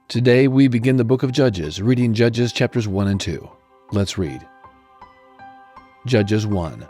Today we begin the book of Judges, reading Judges chapters 1 and 2. Let's read. Judges 1.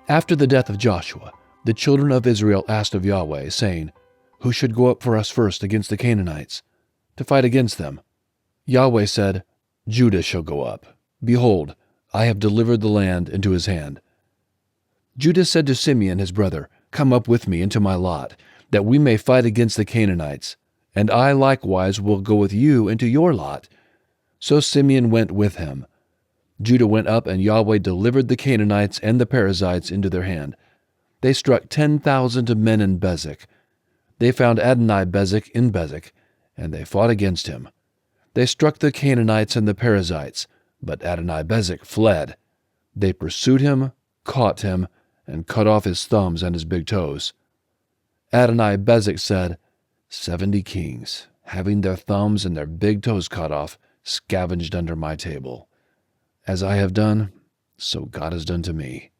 After the death of Joshua, the children of Israel asked of Yahweh, saying, Who should go up for us first against the Canaanites, to fight against them? Yahweh said, Judah shall go up. Behold, I have delivered the land into his hand. Judah said to Simeon his brother, Come up with me into my lot, that we may fight against the Canaanites. And I likewise will go with you into your lot. So Simeon went with him. Judah went up, and Yahweh delivered the Canaanites and the Perizzites into their hand. They struck 10,000 men in Bezek. They found Adoni-Bezek in Bezek, and they fought against him. They struck the Canaanites and the Perizzites, but Adoni-Bezek fled. They pursued him, caught him, and cut off his thumbs and his big toes. Adoni-Bezek said, 70 kings, having their thumbs and their big toes cut off, scavenged under my table. As I have done, so God has done to me.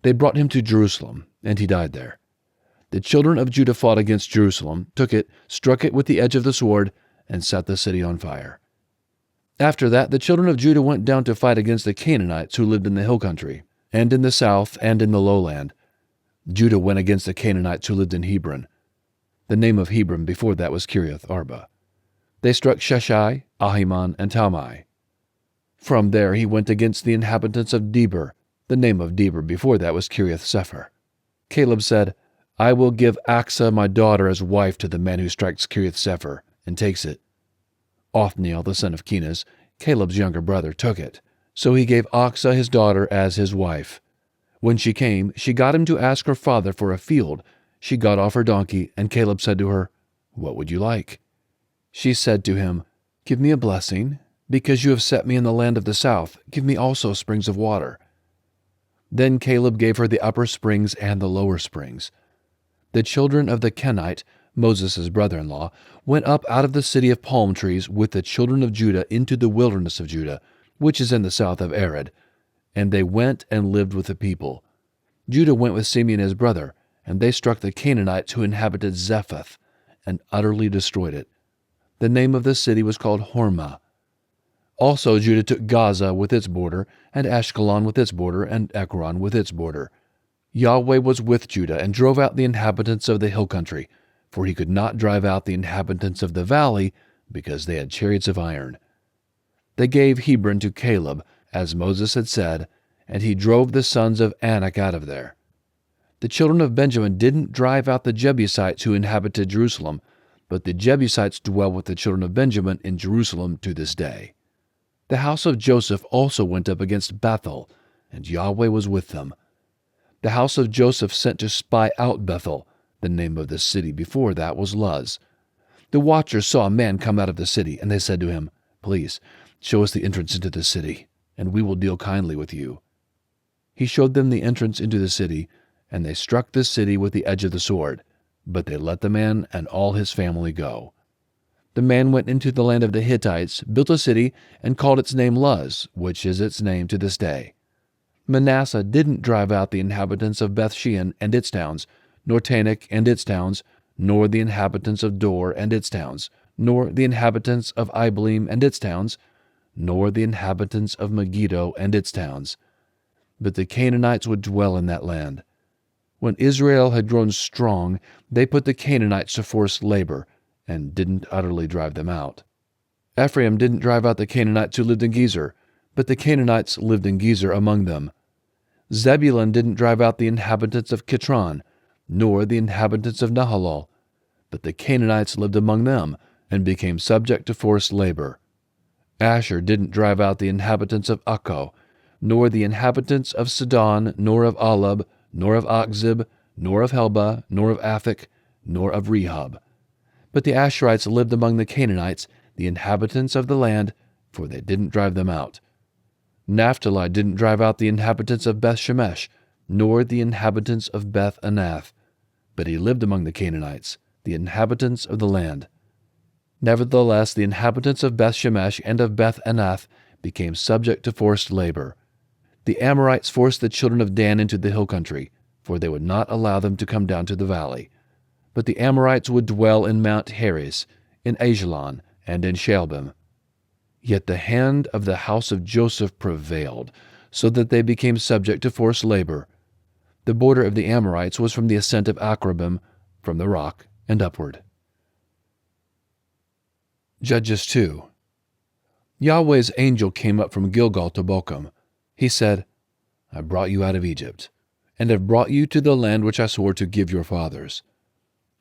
They brought him to Jerusalem, and he died there. The children of Judah fought against Jerusalem, took it, struck it with the edge of the sword, and set the city on fire. After that, the children of Judah went down to fight against the Canaanites who lived in the hill country, and in the south, and in the lowland. Judah went against the Canaanites who lived in Hebron. The name of Hebron before that was Kiriath Arba. They struck Sheshai, Ahiman, and Talmai. From there he went against the inhabitants of Debir. The name of Debir before that was Kiriath Sepher. Caleb said, I will give Achsah my daughter as wife to the man who strikes Kiriath Sepher, and takes it. Othniel, the son of Kenaz, Caleb's younger brother, took it. So he gave Achsah his daughter as his wife. When she came, she got him to ask her father for a field. She got off her donkey, and Caleb said to her, What would you like? She said to him, Give me a blessing. Because you have set me in the land of the south, give me also springs of water. Then Caleb gave her the upper springs and the lower springs. The children of the Kenite, Moses' brother-in-law, went up out of the city of palm trees with the children of Judah into the wilderness of Judah, which is in the south of Arad. And they went and lived with the people. Judah went with Simeon his brother, and they struck the Canaanites who inhabited Zephath, and utterly destroyed it. The name of the city was called Hormah. Also Judah took Gaza with its border, and Ashkelon with its border, and Ekron with its border. Yahweh was with Judah, and drove out the inhabitants of the hill country, for he could not drive out the inhabitants of the valley, because they had chariots of iron. They gave Hebron to Caleb, as Moses had said, and he drove the sons of Anak out of there. The children of Benjamin didn't drive out the Jebusites who inhabited Jerusalem, but the Jebusites dwell with the children of Benjamin in Jerusalem to this day. The house of Joseph also went up against Bethel, and Yahweh was with them. The house of Joseph sent to spy out Bethel. The name of the city before that was Luz. The watchers saw a man come out of the city, and they said to him, Please, show us the entrance into the city, and we will deal kindly with you. He showed them the entrance into the city, and they struck the city with the edge of the sword, but they let the man and all his family go. The man went into the land of the Hittites, built a city, and called its name Luz, which is its name to this day. Manasseh didn't drive out the inhabitants of Beth-shean and its towns, nor Tanakh and its towns, nor the inhabitants of Dor and its towns, nor the inhabitants of Ibleam and its towns, nor the inhabitants of Megiddo and its towns. But the Canaanites would dwell in that land. When Israel had grown strong, they put the Canaanites to forced labor, and didn't utterly drive them out. Ephraim didn't drive out the Canaanites who lived in Gezer, but the Canaanites lived in Gezer among them. Zebulun didn't drive out the inhabitants of Kitron, nor the inhabitants of Nahalol, but the Canaanites lived among them, and became subject to forced labor. Asher didn't drive out the inhabitants of Akko, nor the inhabitants of Sidon, nor of Alab, nor of Achzib, nor of Helba, nor of Aphek, nor of Rehob. But the Asherites lived among the Canaanites, the inhabitants of the land, for they didn't drive them out. Naphtali didn't drive out the inhabitants of Beth-Shemesh, nor the inhabitants of Beth-Anath, but he lived among the Canaanites, the inhabitants of the land. Nevertheless, the inhabitants of Beth-Shemesh and of Beth-Anath became subject to forced labor. The Amorites forced the children of Dan into the hill country, for they would not allow them to come down to the valley. But the Amorites would dwell in Mount Heres, in Ajalon, and in Shaalbim. Yet the hand of the house of Joseph prevailed, so that they became subject to forced labor. The border of the Amorites was from the ascent of Akrabim, from the rock, and upward. Judges 2. Yahweh's angel came up from Gilgal to Bochum. He said, I brought you out of Egypt, and have brought you to the land which I swore to give your fathers.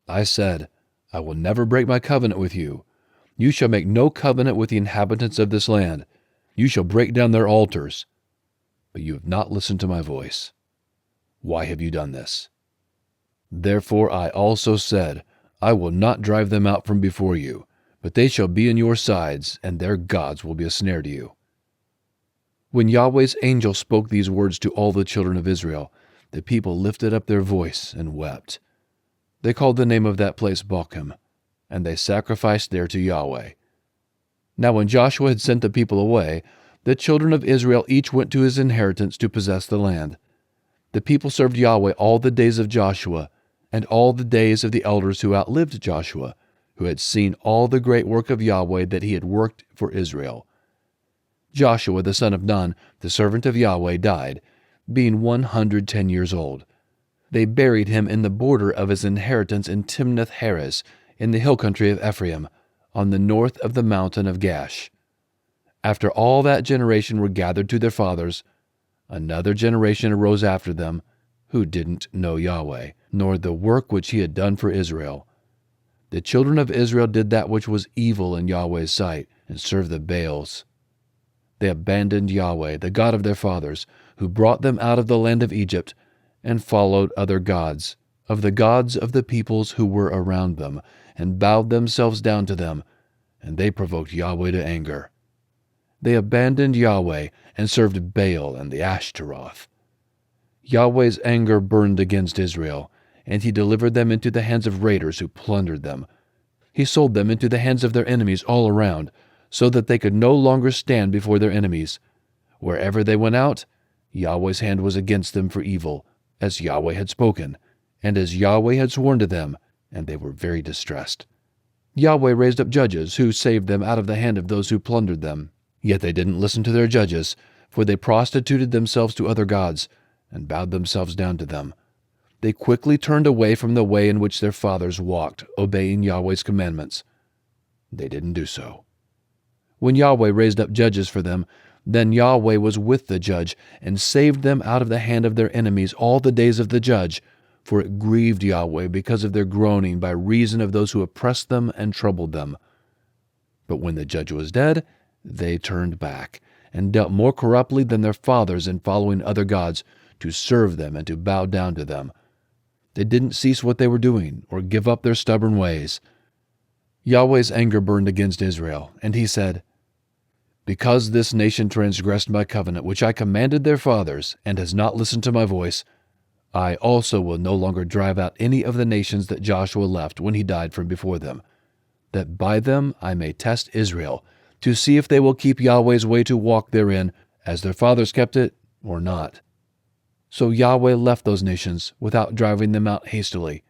I said, I will never break my covenant with you. You shall make no covenant with the inhabitants of this land. You shall break down their altars. But you have not listened to my voice. Why have you done this? Therefore I also said, I will not drive them out from before you, but they shall be in your sides, and their gods will be a snare to you. When Yahweh's angel spoke these words to all the children of Israel, the people lifted up their voice and wept. They called the name of that place Bochum, and they sacrificed there to Yahweh. Now when Joshua had sent the people away, the children of Israel each went to his inheritance to possess the land. The people served Yahweh all the days of Joshua, and all the days of the elders who outlived Joshua, who had seen all the great work of Yahweh that he had worked for Israel. Joshua the son of Nun, the servant of Yahweh, died, being 110 years old. They buried him in the border of his inheritance in Timnath-Heres, in the hill country of Ephraim, on the north of the mountain of Gash. After all that generation were gathered to their fathers, another generation arose after them, who didn't know Yahweh, nor the work which he had done for Israel. The children of Israel did that which was evil in Yahweh's sight, and served the Baals. They abandoned Yahweh, the God of their fathers, who brought them out of the land of Egypt, and followed other gods, of the gods of the peoples who were around them, and bowed themselves down to them, and they provoked Yahweh to anger. They abandoned Yahweh, and served Baal and the Ashtaroth. Yahweh's anger burned against Israel, and he delivered them into the hands of raiders who plundered them. He sold them into the hands of their enemies all around, so that they could no longer stand before their enemies. Wherever they went out, Yahweh's hand was against them for evil, as Yahweh had spoken, and as Yahweh had sworn to them, and they were very distressed. Yahweh raised up judges who saved them out of the hand of those who plundered them. Yet they didn't listen to their judges, for they prostituted themselves to other gods, and bowed themselves down to them. They quickly turned away from the way in which their fathers walked, obeying Yahweh's commandments. They didn't do so. When Yahweh raised up judges for them, then Yahweh was with the judge, and saved them out of the hand of their enemies all the days of the judge, for it grieved Yahweh because of their groaning by reason of those who oppressed them and troubled them. But when the judge was dead, they turned back, and dealt more corruptly than their fathers in following other gods, to serve them and to bow down to them. They didn't cease what they were doing, or give up their stubborn ways. Yahweh's anger burned against Israel, and he said, Because this nation transgressed my covenant, which I commanded their fathers, and has not listened to my voice, I also will no longer drive out any of the nations that Joshua left when he died from before them, that by them I may test Israel, to see if they will keep Yahweh's way to walk therein, as their fathers kept it, or not. So Yahweh left those nations without driving them out hastily.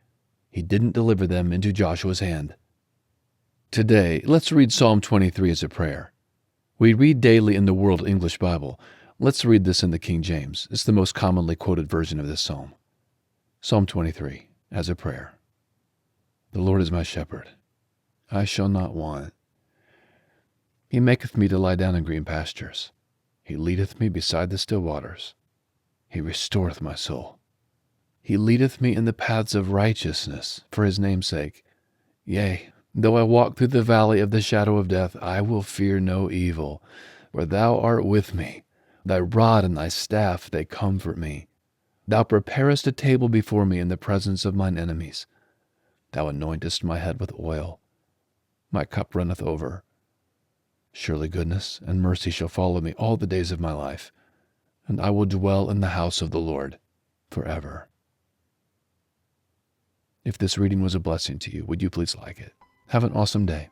He didn't deliver them into Joshua's hand. Today, let's read Psalm 23 as a prayer. We read daily in the World English Bible. Let's read this in the King James. It's the most commonly quoted version of this psalm. Psalm 23 as a prayer. The Lord is my shepherd. I shall not want. He maketh me to lie down in green pastures. He leadeth me beside the still waters. He restoreth my soul. He leadeth me in the paths of righteousness for his name's sake. Yea, though I walk through the valley of the shadow of death, I will fear no evil, for thou art with me. Thy rod and thy staff, they comfort me. Thou preparest a table before me in the presence of mine enemies. Thou anointest my head with oil. My cup runneth over. Surely goodness and mercy shall follow me all the days of my life, and I will dwell in the house of the Lord forever. If this reading was a blessing to you, would you please like it? Have an awesome day.